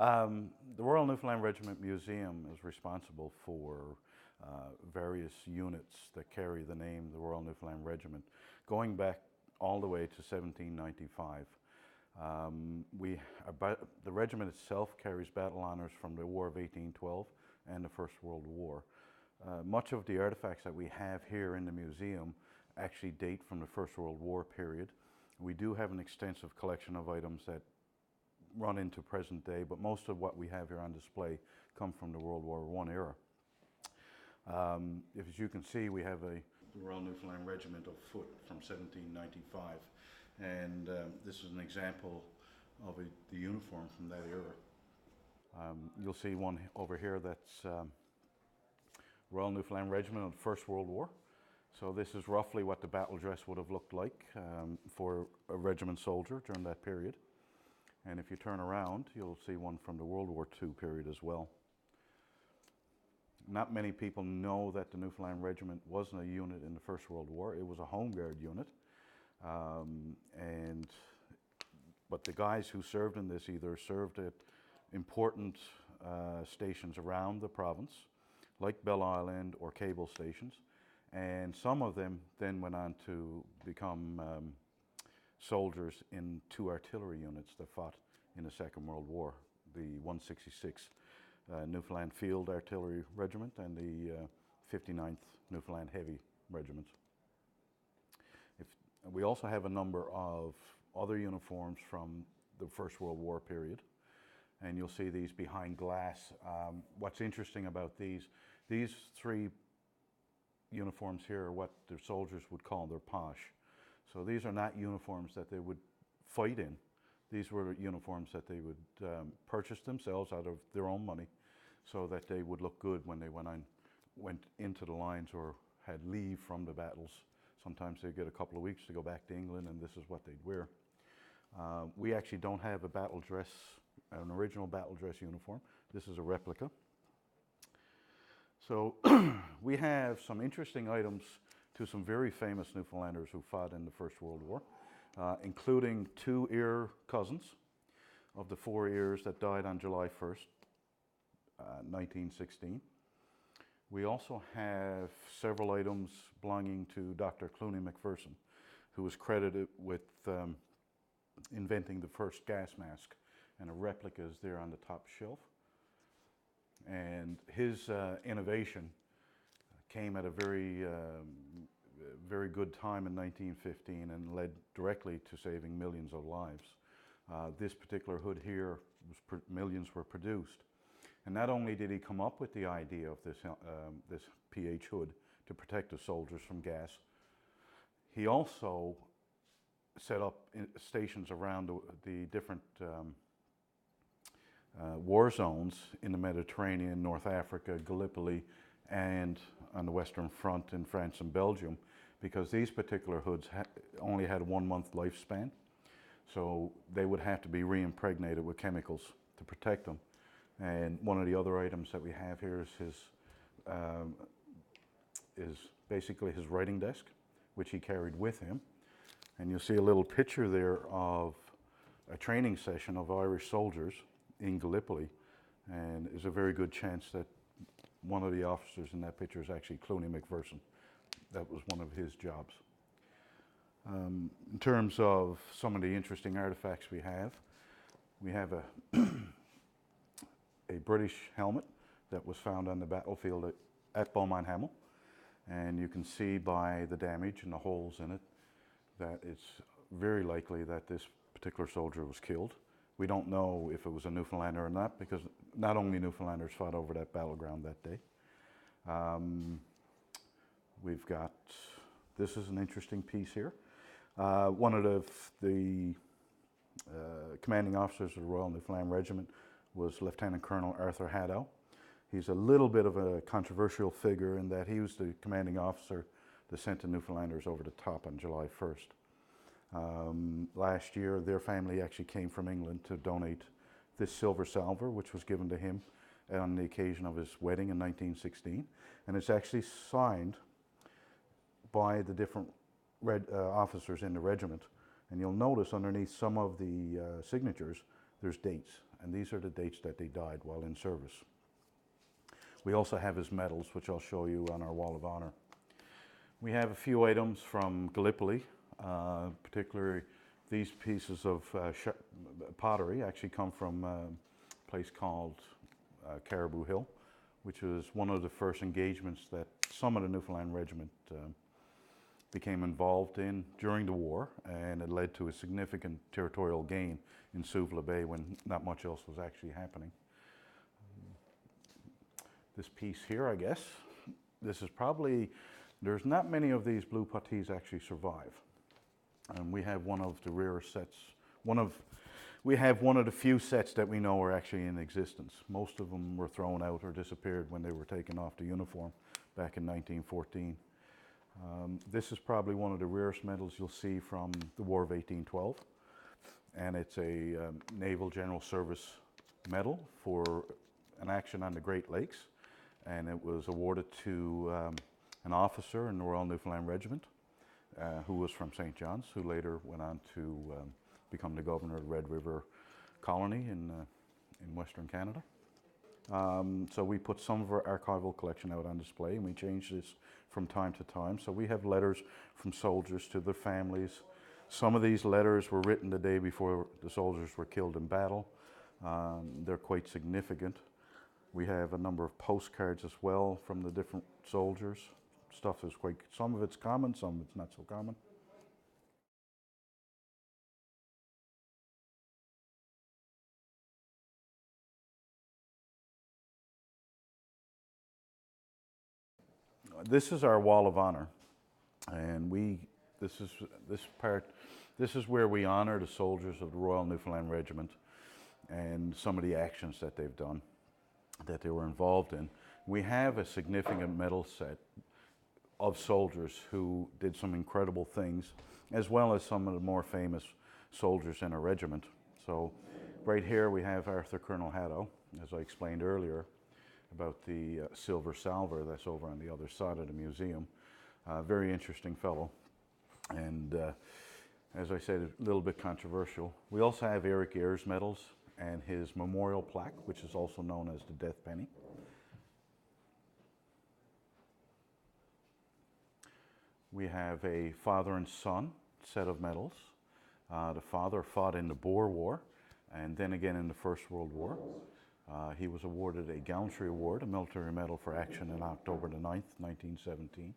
The Royal Newfoundland Regiment Museum is responsible for various units that carry the name the Royal Newfoundland Regiment, going back all the way to 1795. The regiment itself carries battle honours from the War of 1812 and the First World War. Much of the artifacts that we have here in the museum actually date from the First World War period. We do have an extensive collection of items that run into present day, but most of what we have here on display come from the World War I era. As you can see, we have the Royal Newfoundland Regiment of Foot from 1795, and this is an example of the uniform from that era. You'll see one over here that's Royal Newfoundland Regiment of the First World War. So this is roughly what the battle dress would have looked like for a regiment soldier during that period. And if you turn around, you'll see one from the World War II period as well. Not many people know that the Newfoundland Regiment wasn't a unit in the First World War. It was a Home Guard unit. But the guys who served in this either served at important stations around the province, like Belle Island or cable stations, and some of them then went on to become soldiers in two artillery units that fought in the Second World War, the 166 Newfoundland Field Artillery Regiment and the 59th Newfoundland Heavy Regiment. We also have a number of other uniforms from the First World War period, and you'll see these behind glass. What's interesting about these three uniforms here are what the soldiers would call their posh. So these are not uniforms that they would fight in. These were uniforms that they would purchase themselves out of their own money so that they would look good when they went into the lines or had leave from the battles. Sometimes they'd get a couple of weeks to go back to England, and this is what they'd wear. We actually don't have a battle dress, an original battle dress uniform. This is a replica. So we have some interesting items to some very famous Newfoundlanders who fought in the First World War, including two ear cousins of the four ears that died on July 1st, 1916. We also have several items belonging to Dr. Clooney McPherson, who was credited with inventing the first gas mask, and a replica is there on the top shelf. And his innovation came at a very good time in 1915 and led directly to saving millions of lives. This particular hood here, millions were produced. And not only did he come up with the idea of this PH hood to protect the soldiers from gas, he also set up stations around the different war zones in the Mediterranean, North Africa, Gallipoli, and on the Western Front in France and Belgium, because these particular hoods only had a 1 month lifespan. So they would have to be re-impregnated with chemicals to protect them. And one of the other items that we have here is basically his writing desk, which he carried with him. And you'll see a little picture there of a training session of Irish soldiers in Gallipoli, and there's a very good chance that one of the officers in that picture is actually Clooney McPherson. That was one of his jobs. In terms of some of the interesting artifacts we have a British helmet that was found on the battlefield at Beaumont Hamel, and you can see by the damage and the holes in it that it's very likely that this particular soldier was killed. We don't know if it was a Newfoundlander or not, because not only Newfoundlanders fought over that battleground that day. We've got, this is an interesting piece here. One of the commanding officers of the Royal Newfoundland Regiment was Lieutenant Colonel Arthur Haddow. He's a little bit of a controversial figure in that he was the commanding officer that sent the Newfoundlanders over the top on July 1st. Last year, their family actually came from England to donate this silver salver, which was given to him on the occasion of his wedding in 1916. And it's actually signed by the different officers in the regiment. And you'll notice underneath some of the signatures, there's dates, and these are the dates that they died while in service. We also have his medals, which I'll show you on our Wall of Honor. We have a few items from Gallipoli, particularly these pieces of pottery actually come from a place called Caribou Hill, which was one of the first engagements that some of the Newfoundland Regiment became involved in during the war, and it led to a significant territorial gain in Suvla Bay when not much else was actually happening. This piece here, I guess, this is probably, there's not many of these blue puttees actually survive. And we have one of the rare sets, we have one of the few sets that we know are actually in existence. Most of them were thrown out or disappeared when they were taken off the uniform back in 1914. This is probably one of the rarest medals you'll see from the War of 1812. And it's a Naval General Service Medal for an action on the Great Lakes. And it was awarded to an officer in the Royal Newfoundland Regiment who was from St. John's, who later went on to become the governor of the Red River Colony in Western Canada. So we put some of our archival collection out on display, and we change this from time to time. So we have letters from soldiers to their families. Some of these letters were written the day before the soldiers were killed in battle. They're quite significant. We have a number of postcards as well from the different soldiers. Stuff is quite, some of it's common, some of it's not so common. This is our Wall of Honor, and this is where we honor the soldiers of the Royal Newfoundland Regiment and some of the actions that they've done, that they were involved in. We have a significant medal set of soldiers who did some incredible things, as well as some of the more famous soldiers in our regiment. So right here we have Arthur Colonel Haddo, as I explained earlier, about the silver salver that's over on the other side of the museum. Very interesting fellow, and as I said, a little bit controversial. We also have Eric Ayres medals and his memorial plaque, which is also known as the Death Penny. We have a father and son set of medals. The father fought in the Boer War and then again in the First World War. He was awarded a Gallantry Award, a military medal for action on October the 9th, 1917.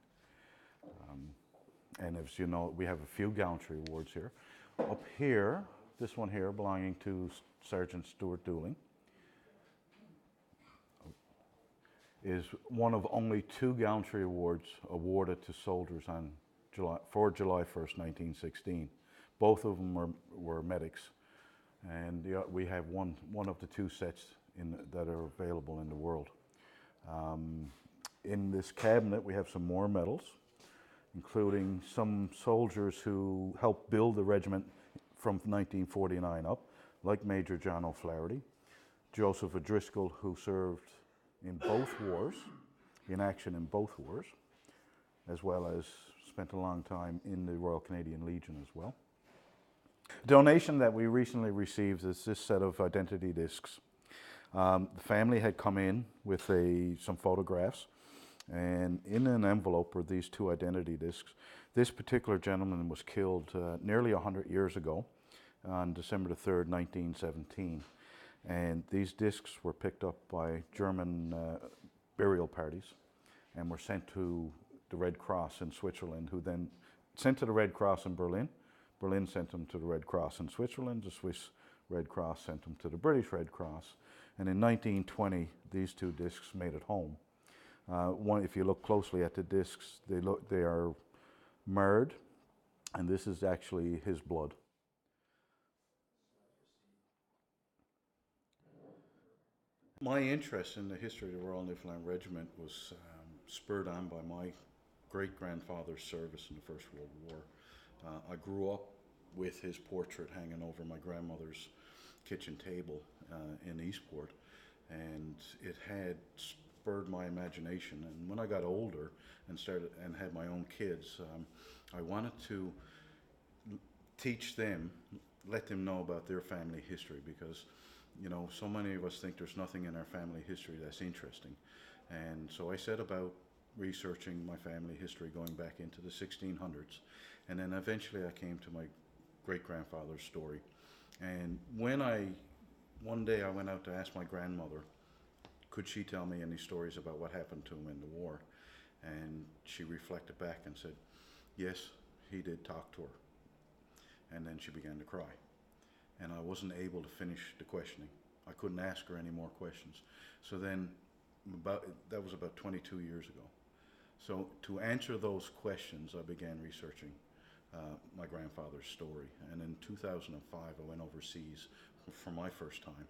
And as you know, we have a few Gallantry Awards here. Up here, this one here belonging to Sergeant Stuart Dooling is one of only 2 Gallantry Awards awarded to soldiers on July 1st, 1916. Both of them were medics, and we have one of the 2 sets that are available in the world. In this cabinet we have some more medals, including some soldiers who helped build the regiment from 1949 up, like Major John O'Flaherty, Joseph O'Driscoll, who served in both wars, in action in both wars, as well as spent a long time in the Royal Canadian Legion as well. A donation that we recently received is this set of identity discs. The family had come in with some photographs, and in an envelope were these 2 identity discs. This particular gentleman was killed nearly 100 years ago on December the 3rd, 1917. And these discs were picked up by German burial parties and were sent to the Red Cross in Switzerland, who then sent to the Red Cross in Berlin. Berlin sent them to the Red Cross in Switzerland. The Swiss Red Cross sent them to the British Red Cross. And in 1920, these 2 discs made it home. If you look closely at the discs, they are marred, and this is actually his blood. My interest in the history of the Royal Newfoundland Regiment was spurred on by my great-grandfather's service in the First World War. I grew up with his portrait hanging over my grandmother's kitchen table in Eastport, and it had spurred my imagination. And when I got older and had my own kids, I wanted to teach them let them know about their family history, because you know, so many of us think there's nothing in our family history that's interesting. And so I set about researching my family history going back into the 1600s. And then eventually I came to my great grandfather's story. And one day I went out to ask my grandmother, could she tell me any stories about what happened to him in the war? And she reflected back and said, yes, he did talk to her. And then she began to cry. And I wasn't able to finish the questioning. I couldn't ask her any more questions. So then, that was about 22 years ago. So to answer those questions, I began researching my grandfather's story. And in 2005, I went overseas for my first time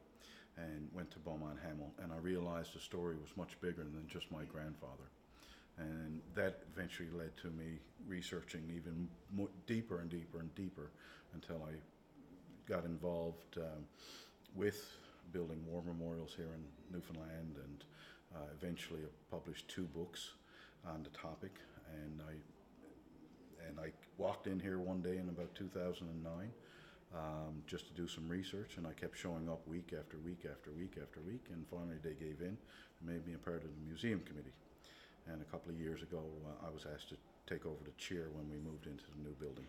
and went to Beaumont Hamel. And I realized the story was much bigger than just my grandfather. And that eventually led to me researching even more, deeper and deeper and deeper, until I got involved with building war memorials here in Newfoundland, and eventually I published 2 books on the topic. And I walked in here one day in about 2009 just to do some research, and I kept showing up week after week after week after week, and finally they gave in and made me a part of the museum committee. And a couple of years ago I was asked to take over the chair when we moved into the new building.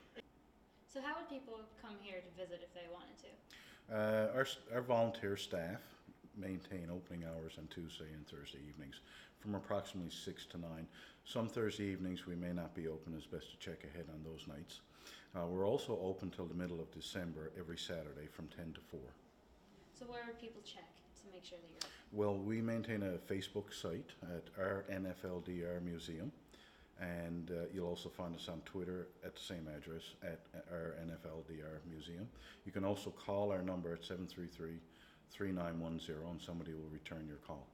So how would people come here to visit if they wanted to? Our volunteer staff maintain opening hours on Tuesday and Thursday evenings from approximately 6 to 9. Some Thursday evenings we may not be open, it's best to check ahead on those nights. We're also open till the middle of December every Saturday from 10 to 4. So where would people check to make sure that you're open? Well, we maintain a Facebook site at our NFLDR Museum, and you'll also find us on Twitter at the same address, at our NFLDR Museum. You can also call our number at 733-3910 and somebody will return your call.